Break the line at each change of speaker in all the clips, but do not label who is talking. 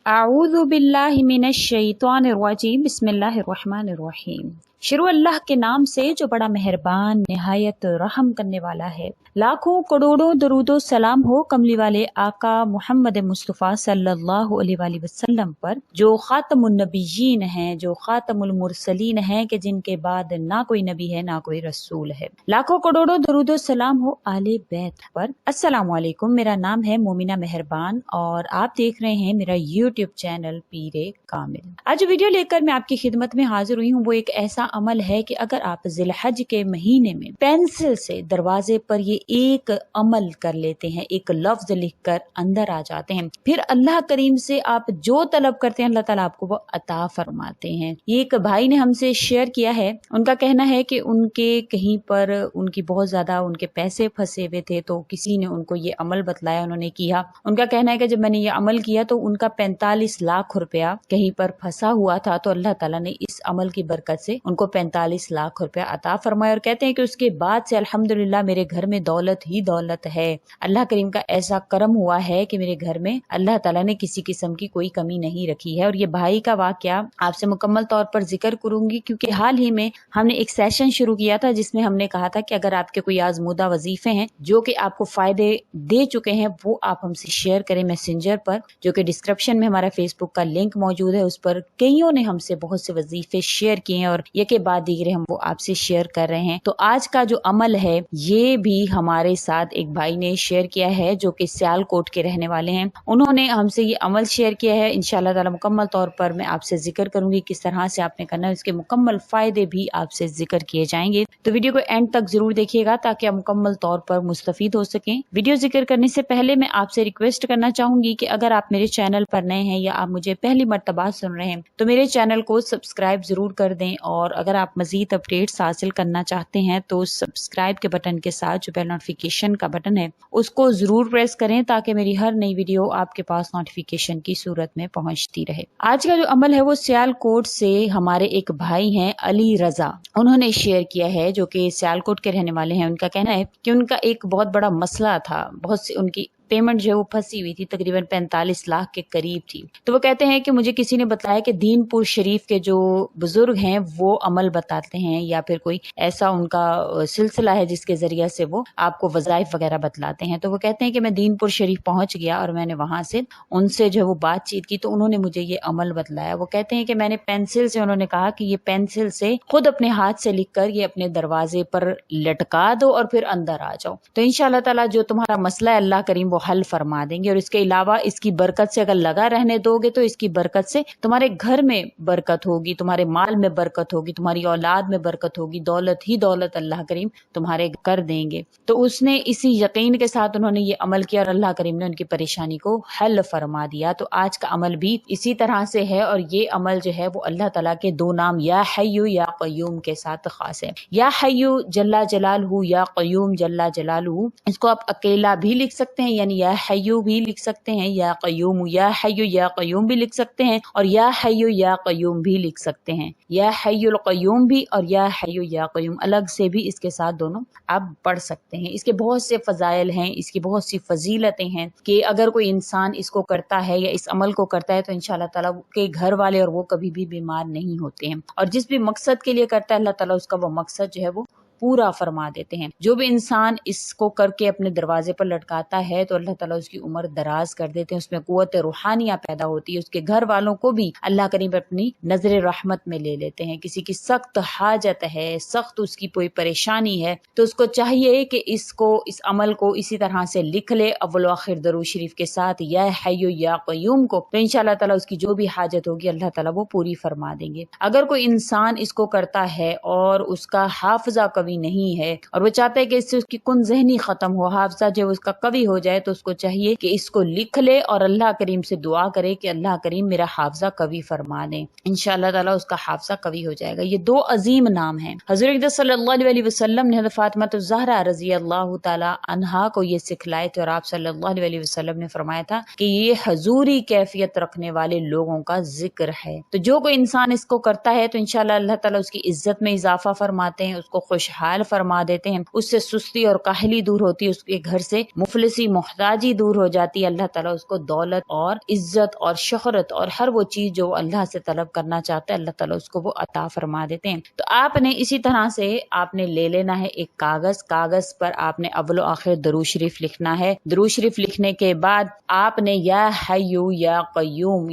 अऊज़ु बिल्लाहि मिनश शैतानिर रजीम बिस्मिल्लाहिर रहमानिर रहीम। शुरू अल्लाह के नाम से जो बड़ा मेहरबान निहायत रहम करने वाला है। लाखों करोड़ों दरूदो सलाम हो कमली वाले आका मोहम्मद मुस्तफ़ा सल्लल्लाहु अलैहि वसल्लम पर, जो खातमुन नबिय्यीन हैं, जो खातमुल मुरसलीन हैं कि जिनके बाद ना कोई नबी है ना कोई रसूल है। लाखों करोड़ों दरूदो सलाम हो आले बैत पर। अस्सलामु अलैकुम, मेरा नाम है मोमिना मेहरबान और आप देख रहे हैं मेरा यूट्यूब चैनल पीरे कामिल। आज जो वीडियो लेकर मैं आपकी खिदमत में हाजिर हुई हूँ वो एक ऐसा अमल है कि अगर आप जिलहज के महीने में पेंसिल से दरवाजे पर ये एक अमल कर लेते हैं, एक लफ्ज लिखकर अंदर आ जाते हैं, फिर अल्लाह करीम से आप जो तलब करते हैं अल्लाह ताला आपको वो अता फरमाते हैं। ये एक भाई ने हमसे शेयर किया है। उनका कहना है कि उनके कहीं पर उनकी बहुत ज्यादा उनके पैसे फंसे हुए थे, तो किसी ने उनको ये अमल बतलाया, उन्होंने किया। उनका कहना है कि जब मैंने ये अमल किया तो उनका 45 लाख रुपया कहीं पर फंसा हुआ था, तो अल्लाह ताला ने इस अमल की बरकत से उनको 45 लाख रुपया अता फरमाया। और कहते हैं कि उसके बाद से अल्हम्दुलिल्लाह मेरे घर में दौलत ही दौलत है। अल्लाह करीम का ऐसा करम हुआ है कि मेरे घर में अल्लाह ताला ने किसी किस्म की कोई कमी नहीं रखी है। और ये भाई का वाकया आपसे मुकम्मल तौर पर जिक्र करूंगी, क्योंकि हाल ही में हमने एक सेशन शुरू किया था जिसमें हमने कहा था कि अगर आपके कोई आजमूदा वजीफे हैं जो कि आपको फायदे दे चुके हैं, वो आप हमसे शेयर करें मैसेंजर पर, जो कि डिस्क्रिप्शन में हमारा फेसबुक का लिंक मौजूद है। उस पर कईयों ने हमसे बहुत से वजीफे शेयर किए हैं और ये के बाद दीगरे हम वो आपसे शेयर कर रहे हैं। तो आज का जो अमल है ये भी हमारे साथ एक भाई ने शेयर किया है जो कि सियालकोट के रहने वाले हैं। उन्होंने हमसे ये अमल शेयर किया है। इंशाअल्लाह ताला मुकम्मल तौर पर मैं आपसे जिक्र करूंगी किस तरह से आपने करना है, इसके मुकम्मल फायदे भी आपसे जिक्र किए जाएंगे। तो वीडियो को एंड तक जरूर देखिएगा ताकि आप मुकम्मल तौर पर मुस्तफीद हो सकें। वीडियो जिक्र करने से पहले मैं आपसे रिक्वेस्ट करना चाहूंगी कि अगर आप मेरे चैनल पर नए हैं या आप मुझे पहली मर्तबा सुन रहे हैं तो मेरे चैनल को सब्सक्राइब जरूर कर दें। और अगर आप मजीद अपडेट्स हासिल करना चाहते हैं तो सब्सक्राइब के बटन के साथ जो बेल नोटिफिकेशन का बटन है उसको जरूर प्रेस करें ताकि मेरी हर नई वीडियो आपके पास नोटिफिकेशन की सूरत में पहुंचती रहे। आज का जो अमल है वो सियालकोट से हमारे एक भाई हैं अली रजा, उन्होंने शेयर किया है, जो कि सियालकोट के रहने वाले हैं। उनका कहना है कि उनका एक बहुत बड़ा मसला था, बहुत सी उनकी पेमेंट जो है वो फंसी हुई थी, तकरीबन 45 लाख के करीब थी। तो वो कहते हैं कि मुझे किसी ने बताया कि दीनपुर शरीफ के जो बुजुर्ग हैं वो अमल बताते हैं या फिर कोई ऐसा उनका सिलसिला है जिसके जरिए से वो आपको वज़ाइफ वगैरह बतलाते हैं। तो वो कहते हैं कि मैं दीनपुर शरीफ पहुंच गया और मैंने वहां से उनसे जो है वो बातचीत की, तो उन्होंने मुझे ये अमल बतलाया। वो कहते हैं कि मैंने पेंसिल से, उन्होंने कहा कि ये पेंसिल से खुद अपने हाथ से लिखकर ये अपने दरवाजे पर लटका दो और फिर अंदर आ जाओ, तो इंशाअल्लाह ताला जो तुम्हारा मसला है अल्लाह करीम वो हल फरमा देंगे। और इसके अलावा इसकी बरकत से अगर लगा रहने दोगे तो इसकी बरकत से तुम्हारे घर में बरकत होगी, तुम्हारे माल में बरकत होगी, तुम्हारी औलाद में बरकत होगी, दौलत ही दौलत अल्लाह करीम तुम्हारे कर देंगे। तो उसने इसी यकीन के साथ उन्होंने ये अमल किया और अल्लाह करीम ने उनकी परेशानी को हल फरमा दिया। तो आज का अमल भी इसी तरह से है और ये अमल जो है वो अल्लाह ताला के दो नाम या हय्यु या क़य्यूम के साथ खास है। या हय्यु जल्ला जलालहू या क़य्यूम जल्ला जलालहू, इसको आप अकेला भी लिख सकते हैं, यानी या हय्यु भी लिख सकते हैं, या क़य्यूम, या हय्यु या क़य्यूम भी लिख सकते हैं और या हय्यु या क़य्यूम भी लिख सकते हैं। या हय्युल क़य्यूम भी और या हय्यु या क़य्यूम अलग से भी इसके साथ दोनों आप पढ़ सकते हैं। इसके बहुत से फजाइल हैं, इसकी बहुत सी फजीलतें हैं कि अगर कोई इंसान इसको करता है या इस अमल को करता है तो इंशाअल्लाह ताला के घर वाले और वो कभी भी बीमार नहीं होते हैं। और जिस भी मकसद के लिए करता है अल्लाह ताला उसका वो मकसद जो है वो पूरा फरमा देते हैं। जो भी इंसान इसको करके अपने दरवाजे पर लटकाता है तो अल्लाह ताला उसकी उम्र दराज कर देते हैं, उसमें कुव्वत रूहानिया पैदा होती है, उसके घर वालों को भी अल्लाह करीम अपनी नजर रहमत में ले लेते हैं। किसी की सख्त हाजत है, सख्त उसकी कोई परेशानी है, तो उसको चाहिए कि इस अमल को इसी तरह से लिख ले अव्वल आखिर दरूद शरीफ के साथ या हय्यु या क़य्यूम को, तो इंशाअल्लाह ताला उसकी जो भी हाजत होगी अल्लाह ताला वो पूरी फरमा देंगे। अगर कोई इंसान इसको करता है और उसका हाफजा कभी नहीं है और वो चाहता है कि इससे उसकी कुन ज़हनी खत्म हो, हाफजा जो उसका कवी हो जाए, तो उसको चाहिए कि इसको लिख ले और अल्लाह करीम से दुआ करे कि अल्लाह करीम मेरा हाफजा कवी फरमा दे। इंशाअल्लाह ताला उसका हाफजा कवी हो जाएगा। ये दो अजीम नाम हैं। हज़रत सल्लल्लाहु अलैहि वसल्लम ने हज़रत फातिमा ज़हरा रज़ी अल्लाह ताला अन्हा को ये सिखलाए थे और आप सल्लल्लाहु अलैहि वसल्लम ने फरमाया था कि ये हजूरी कैफियत रखने वाले लोगों का जिक्र है। तो जो कोई इंसान इसको करता है तो इंशाअल्लाह अल्लाह ताला उसकी इज्जत में इजाफा फरमाते हैं, उसको खुश खुशहाल फरमा देते हैं, उससे सुस्ती और काहली दूर होती है, उसके घर से मुफलिसी मोहताजी दूर हो जाती है। अल्लाह ताला उसको दौलत और इज्जत और शोहरत और हर वो चीज जो अल्लाह से तलब करना चाहता है, अल्लाह ताला उसको वो अता फरमा देते हैं। तो आपने इसी तरह से आपने ले लेना है एक कागज पर आपने अव्वलो आखिर दरूद शरीफ लिखना है। दरूद शरीफ लिखने के बाद आपने या हय्यू या कय्यूम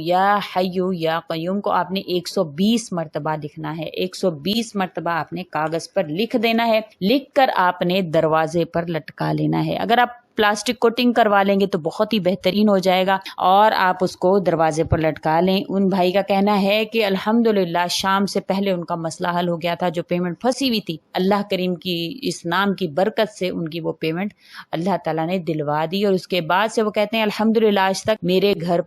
को आपने 120 मरतबा लिखना है। 120 मरतबा आपने कागज पर लिख देना है। लिख कर आपने दरवाजे पर लटका लेना है। अगर आप प्लास्टिक कोटिंग करवा लेंगे तो बहुत ही बेहतरीन हो जाएगा और आप उसको दरवाजे पर लटका लें। उन भाई का कहना है कि अल्हम्दुलिल्लाह शाम से पहले उनका मसला हल हो गया था, जो पेमेंट फंसी हुई थी, अल्लाह करीम की इस नाम की बरकत से उनकी वो पेमेंट अल्लाह ताला ने दिलवा दी। और उसके बाद से वो कहते हैं अल्हम्दुलिल्लाह आज तक मेरे घर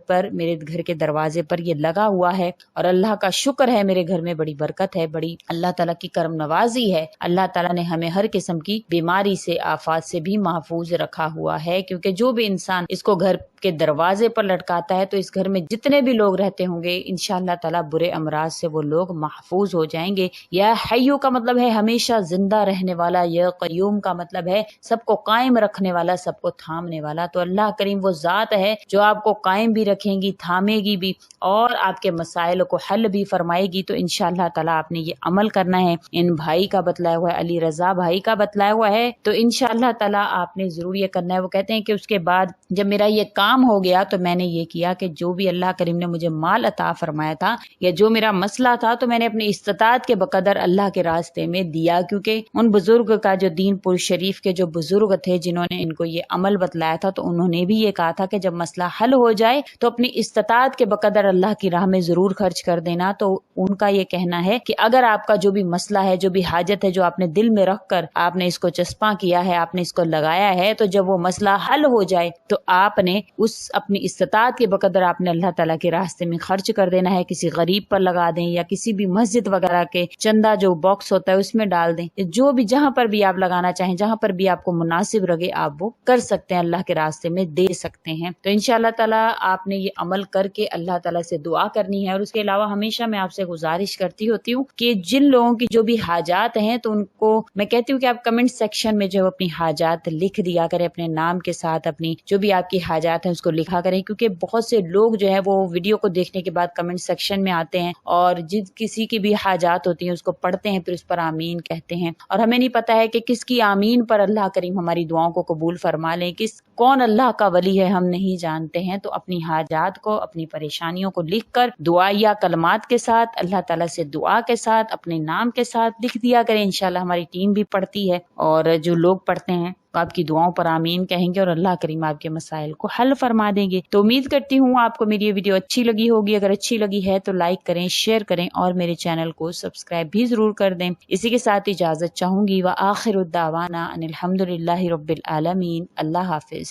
के दरवाजे पर ये लगा हुआ है और अल्लाह का शुक्र है, मेरे घर में बड़ी बरकत है, बड़ी अल्लाह ताला की करम नवाजी है। अल्लाह ताला ने हमें हर किस्म की बीमारी से, आफात से भी महफूज रखा हुआ है, क्योंकि जो भी इंसान इसको घर के दरवाजे पर लटकाता है तो इस घर में जितने भी लोग रहते होंगे इंशाअल्लाह ताला बुरे अमराज से वो लोग महफूज हो जाएंगे। या हय्यू का मतलब है हमेशा जिंदा रहने वाला, या कय्यूम का मतलब है सबको कायम रखने वाला, सबको थामने वाला। तो अल्लाह करीम वो जात है जो आपको कायम भी रखेंगी, थामेगी भी और आपके मसाइल को हल भी फरमाएगी। तो इंशाअल्लाह ताला आपने ये अमल करना है। इन भाई का बतलाया हुआ है, अली रजा भाई का बतलाया हुआ है, तो इंशाअल्लाह ताला आपने जरूर ये करना है। वो कहते हैं कि उसके बाद जब मेरा ये काम हो गया तो मैंने ये किया कि जो भी अल्लाह करीम ने मुझे माल अता फरमाया था या जो मेरा मसला था तो मैंने अपनी इस्तात के बकदर अल्लाह के रास्ते में दिया, क्योंकि उन बुजुर्ग का जो दीनपुर शरीफ के जो बुजुर्ग थे जिन्होंने इनको ये अमल बतलाया था, तो उन्होंने भी ये कहा था कि जब मसला हल हो जाए तो अपनी इस्तात के बकदर अल्लाह की राह में जरूर खर्च कर देना। तो उनका ये कहना है कि अगर आपका जो भी मसला है, जो भी हाजत है, जो आपने दिल में रख कर आपने इसको चस्पा किया है, आपने इसको लगाया है, तो जब वो मसला हल हो जाए तो आपने उस अपनी इस्तात के बकदर आपने अल्लाह ताला के रास्ते में खर्च कर देना है। किसी गरीब पर लगा दें या किसी भी मस्जिद वगैरह के चंदा जो बॉक्स होता है उसमें डाल दें, जो भी जहां पर भी आप लगाना चाहें, जहां पर भी आपको मुनासिब लगे आप वो कर सकते हैं, अल्लाह के रास्ते में दे सकते हैं। तो इंशाअल्लाह ताला आपने ये अमल करके अल्लाह ताला से दुआ करनी है। और उसके अलावा हमेशा मैं आपसे गुजारिश करती होती हूँ कि जिन लोगों की जो भी हाजात हैं तो उनको मैं कहती हूँ कि आप कमेंट सेक्शन में जो अपनी हाजात लिख दिया करें, अपने नाम के साथ अपनी जो भी आपकी हाजात है उसको लिखा करें, क्योंकि बहुत से लोग जो है वो वीडियो को देखने के बाद कमेंट सेक्शन में आते हैं और जिस किसी की भी हाजात होती है उसको पढ़ते हैं, फिर उस पर आमीन कहते हैं। और हमें नहीं पता है कि किसकी आमीन पर अल्लाह करीम हमारी दुआओं को कबूल फरमा ले, कौन अल्लाह का वली है हम नहीं जानते हैं। तो अपनी हाजात को, अपनी परेशानियों को लिख कर दुआ या कलमात के साथ अल्लाह ताला से दुआ के साथ अपने नाम के साथ लिख दिया करें। इंशाल्लाह हमारी टीम भी पढ़ती है और जो लोग पढ़ते हैं तो आपकी दुआओं पर आमीन कहेंगे और अल्लाह करीम आपके मसाइल को हल फरमा देंगे। तो उम्मीद करती हूँ आपको मेरी ये वीडियो अच्छी लगी होगी। अगर अच्छी लगी है तो लाइक करें, शेयर करें और मेरे चैनल को सब्सक्राइब भी जरूर कर दें। इसी के साथ इजाजत चाहूंगी। व आखिरुद्दावाना अनिल हम्दुलिल्लाहि रब्बिल आलमीन। अल्लाह हाफिज।